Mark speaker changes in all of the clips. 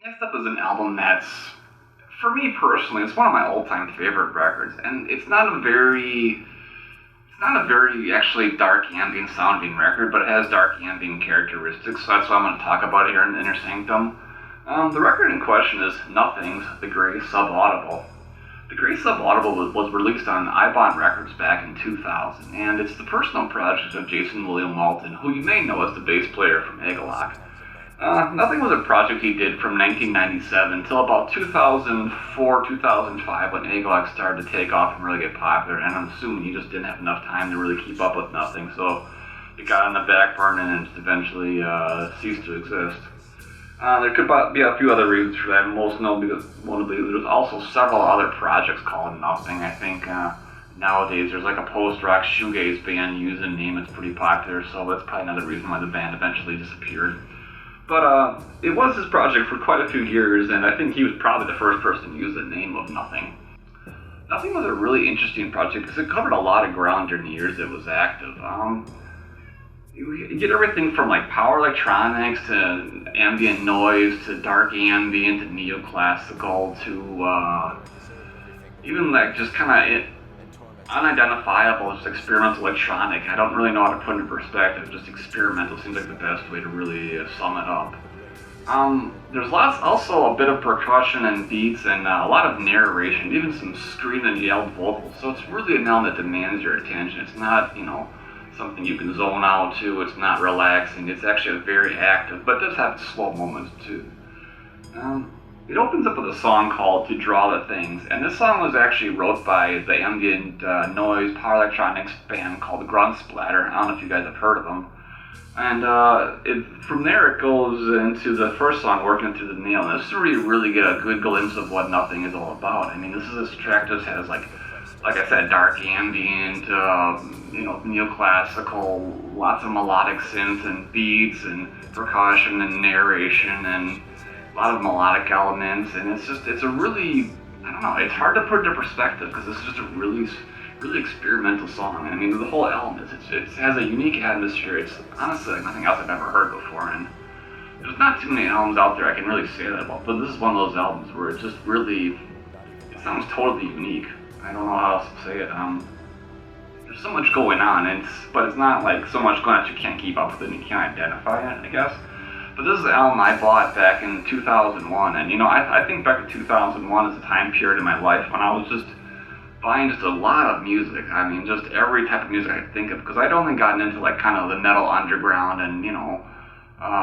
Speaker 1: Next up is an album that's, for me personally, it's one of my all-time favorite records, and it's not a very actually dark ambient sounding record, but it has dark ambient characteristics, so that's why I'm going to talk about it here in Inner Sanctum. The record in question is Nothing's The Grey Subaudible. The Grey Subaudible was released on iBond Records back in 2000, and it's the personal project of Jason William Walton, who you may know as the bass player from Egalock. Nothing was a project he did from 1997 until about 2004, 2005 when Egalock started to take off and really get popular, and I'm assuming he just didn't have enough time to really keep up with Nothing, so it got on the back burner and just eventually ceased to exist. There could be a few other reasons for that, most notably there's also several other projects called Nothing. I think nowadays there's like a post-rock shoegaze band using the name, it's pretty popular, so that's probably another reason why the band eventually disappeared. But it was his project for quite a few years, and I think he was probably the first person to use the name of Nothing. Nothing was a really interesting project because it covered a lot of ground during the years it was active. You get everything from like power electronics to ambient noise to dark ambient to neoclassical to even like just kind of unidentifiable, just experimental electronic. I don't really know how to put it in perspective. Just experimental seems like the best way to really sum it up. There's also a bit of percussion and beats and a lot of narration, even some screamed and yelled vocals. So it's really an album that demands your attention. It's not, something you can zone out to. It's not relaxing. It's actually very active, but it does have slow moments too. It opens up with a song called To Draw the Things, and this song was actually wrote by the ambient noise power electronics band called Grunt Splatter. I don't know if you guys have heard of them. And from there it goes into the first song, Working Through the Nail, and this is where you really get a good glimpse of what Nothing is all about. I mean, this track just has like I said, dark ambient, neoclassical, lots of melodic synths and beats and percussion and narration and a lot of melodic elements, and it's a really, I don't know, it's hard to put into perspective because this is just a really experimental song. I mean, the whole album it has a unique atmosphere. It's honestly like nothing else I've ever heard before, and there's not too many albums out there I can really say that about, but this is one of those albums where it just really, it sounds totally unique. I don't know how else to say it. There's so much going on, but it's not like so much going on that you can't keep up with it and you can't identify it, I guess. But this is an album I bought back in 2001, and I think back to 2001 as a time period in my life when I was just buying just a lot of music. I mean, just every type of music I could think of, because I'd only gotten into like kind of the metal underground and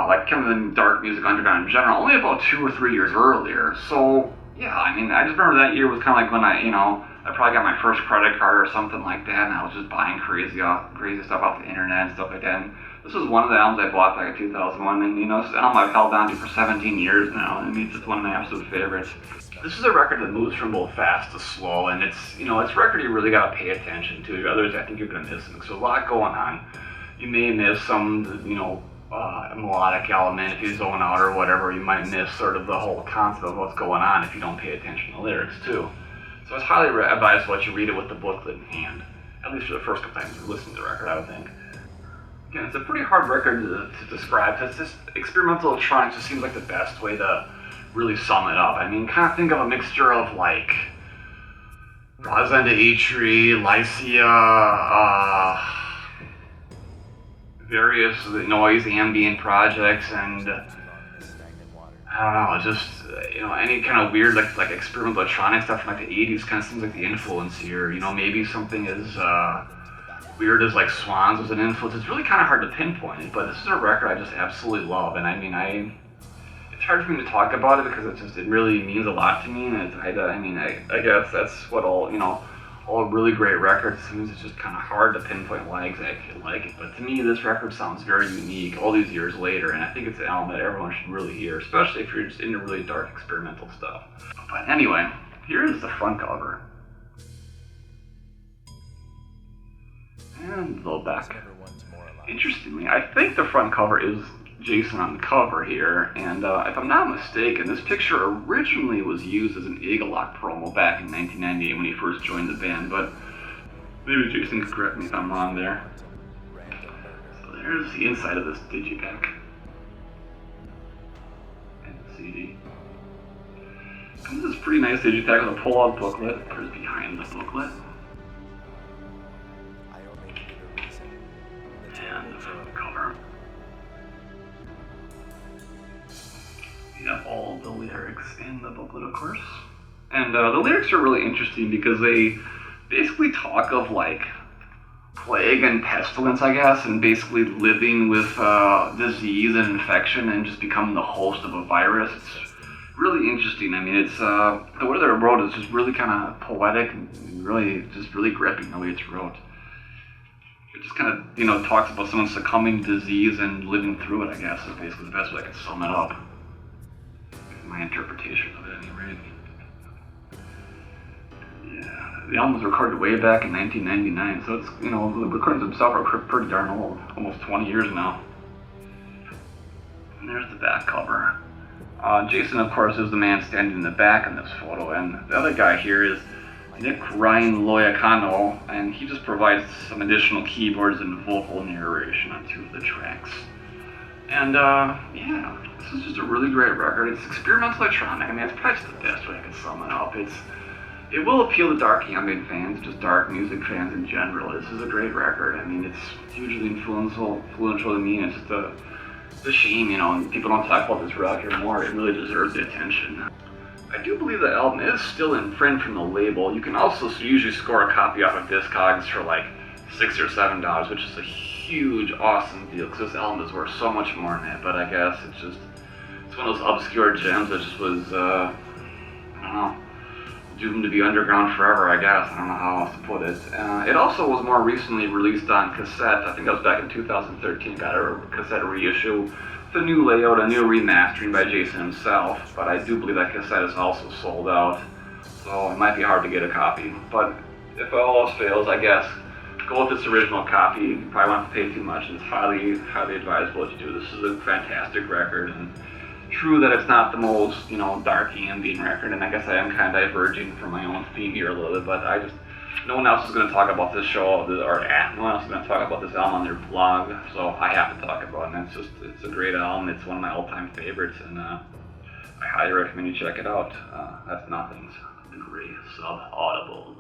Speaker 1: like kind of the dark music underground in general only about 2 or 3 years earlier. So yeah, I mean, I just remember that year was kind of like when I probably got my first credit card or something like that, and I was just buying crazy stuff off the internet and stuff like that. And this was one of the albums I bought back in 2001, and this album I've held on to for 17 years now. I mean, it's just one of my absolute favorites. This is a record that moves from both fast to slow, and it's a record you really gotta pay attention to. Otherwise, I think you're gonna miss something. So a lot going on. You may miss some, melodic element if you zone out or whatever. You might miss sort of the whole concept of what's going on if you don't pay attention to the lyrics too. So it's highly advisable that you read it with the booklet in hand, at least for the first couple times you listen to the record, I would think. Again, it's a pretty hard record to describe, because this experimental electronics just seems like the best way to really sum it up. I mean, kind of think of a mixture of like Rosenda Atri, Lycia, various noise ambient projects, and I don't know, just any kind of weird like experimental electronic stuff from like the 80s kind of seems like the influence here. Maybe something as weird as like Swans was an influence. It's really kind of hard to pinpoint it, but this is a record I just absolutely love, and I mean it's hard for me to talk about it because it really means a lot to me, and I guess that's what all really great records seems. It's just kind of hard to pinpoint why exactly I like it, but to me this record sounds very unique all these years later, and I think it's an album that everyone should really hear, especially if you're just into really dark experimental stuff. But anyway, here is the front cover. And the back. Interestingly, I think the front cover is Jason on the cover here, and if I'm not mistaken, this picture originally was used as an Egalock promo back in 1998 when he first joined the band, but maybe Jason could correct me if I'm wrong there. So there's the inside of this digipack and the CD. This is pretty nice digipack with a pull-out booklet. Here's behind the booklet. And the front cover. You have all the lyrics in the booklet, of course. And the lyrics are really interesting because they basically talk of like plague and pestilence, I guess, and basically living with disease and infection and just becoming the host of a virus. It's really interesting. I mean, it's the way they're wrote is just really kind of poetic and really gripping the way it's wrote. It just kind of, talks about someone succumbing to disease and living through it, I guess, is basically the best way I could sum it up. My interpretation of it, at any rate. Yeah, the album was recorded way back in 1999, so it's, the recordings themselves are pretty darn old, almost 20 years now. And there's the back cover. Jason, of course, is the man standing in the back in this photo, and the other guy here is Nick Ryan Loyacano, and he just provides some additional keyboards and vocal narration on 2 of the tracks. And, yeah, this is just a really great record. It's experimental electronic. I mean, that's probably just the best way I can sum it up. It will appeal to dark ambient fans, just dark music fans in general. This is a great record. I mean, it's hugely influential to me, and it's just a shame, people don't talk about this record more. It really deserves the attention. I do believe the album is still in print from the label. You can also usually score a copy off of Discogs for like $6 or $7, which is a huge, awesome deal, because this album is worth so much more than that. But I guess it's one of those obscure gems that just was, I don't know, doomed to be underground forever, I guess. I don't know how else to put it. It also was more recently released on cassette. I think that was back in 2013. Got a cassette reissue. The new layout, a new remastering by Jason himself, but I do believe that cassette is also sold out, so it might be hard to get a copy. But if all else fails, I guess go with this original copy. You probably won't have to pay too much, and it's highly, highly advisable that you do. This is a fantastic record, and true that it's not the most, dark ambient record, and I guess I am kind of diverging from my own theme here a little bit, but no one else is going to talk about this show, no one else is going to talk about this album on their blog, so I have to talk about it, and it's a great album. It's one of my all-time favorites, and I highly recommend you check it out. That's Nothing's the Grey Subaudible.